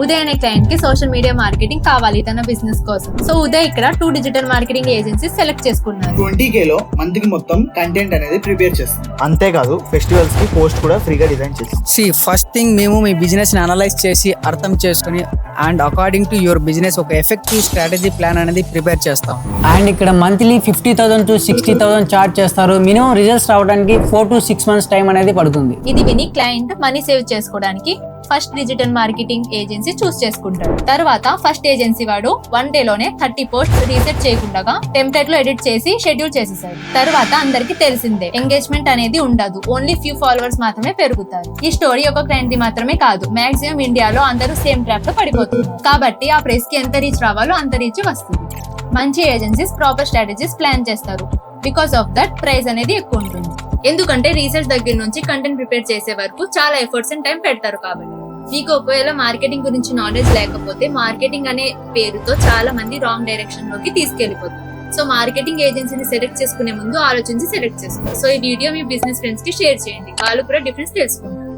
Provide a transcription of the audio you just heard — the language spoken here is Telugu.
ఉదయ్ అనే క్లయింట్ కి సోషల్ మీడియా మార్కెటింగ్ కావాలి తన బిజినెస్ కోసం. సో ఉదయ్ ఇక్కడ 2 డిజిటల్ మార్కెటింగ్ ఏజెన్సీస్ సెలెక్ట్ చేసుకున్నారు. 20K లో మంత్ కి మొత్తం కంటెంట్ అనేది ప్రిపేర్ చేస్తాం. అంతేకాదు ఫెస్టివల్స్ కి పోస్ట్ కూడా ఫ్రీగా డిజైన్ చేస్తాం. ఫస్ట్ థింగ్ మేము మీ బిజినెస్ ని అనలైజ్ చేసి అర్థం చేసుకుని and according to your business ఒక ఎఫెక్టివ్ స్ట్రాటజీ ప్లాన్ అనేది ప్రిపేర్ చేస్తాం. అండ్ ఇక్కడ మంత్లీ 50,000 to 60,000 చార్జ్ చేస్తారు. మినిమం రిజల్ట్స్ రావడానికి 4 to 6 months టైం అనేది పడుతుంది. ఇది విని క్లయింట్ మనీ సేవ్ చేసుకోవడానికి ఫస్ట్ డిజిటల్ మార్కెటింగ్ ఏజెన్సీ చూస్ చేసుకుంటాడు. తర్వాత ఫస్ట్ ఏజెన్సీ వాడు 1 day లోనే 30 పోస్ట్ రీసెట్ చేయకుండా టెంప్లెట్ లో ఎడిట్ చేసి షెడ్యూల్ చేసేసాడు. తర్వాత అందరికి తెలిసిందే ఎంగేజ్మెంట్ అనేది ఉండదు, ఓన్లీ ఫ్యూ ఫాలోవర్స్ మాత్రమే పెరుగుతారు. ఈ స్టోరీ ఒక క్లయింట్ ది మాత్రమే కాదు, మాక్సిమం ఇండియాలో అందరూ సేమ్ ట్రాప్ లో పడిపోతున్నారు. కాబట్టి ఆ ప్రైస్ కి ఎంత రీచ్ రావాలో అంత రీచ్ వస్తుంది. మంచి ఏజెన్సీస్ ప్రాపర్ స్ట్రాటజీస్ ప్లాన్ చేస్తారు. బికాస్ ఆఫ్ దట్ ప్రైస్ అనేది ఎక్కువ ఉంటుంది. ఎందుకంటే రీసెర్చ్ దగ్గర నుంచి కంటెంట్ ప్రిపేర్ చేసే వరకు చాలా ఎఫర్ట్స్ అండ్ టైం పెడతారు. కాబట్టి మీకు ఒకవేళ మార్కెటింగ్ గురించి నాలెడ్జ్ లేకపోతే మార్కెటింగ్ అనే పేరుతో చాలా మంది రాంగ్ డైరెక్షన్ లోకి తీసుకెళ్లిపోతారు. సో మార్కెటింగ్ ఏజెన్సీని సెలెక్ట్ చేసుకునే ముందు ఆలోచించి సెలెక్ట్ చేసుకోండి. సో ఈ వీడియో మీ బిజినెస్ ఫ్రెండ్స్ కి షేర్ చేయండి, వాళ్ళు కూడా డిఫరెన్స్ తెలుసుకుంటారు.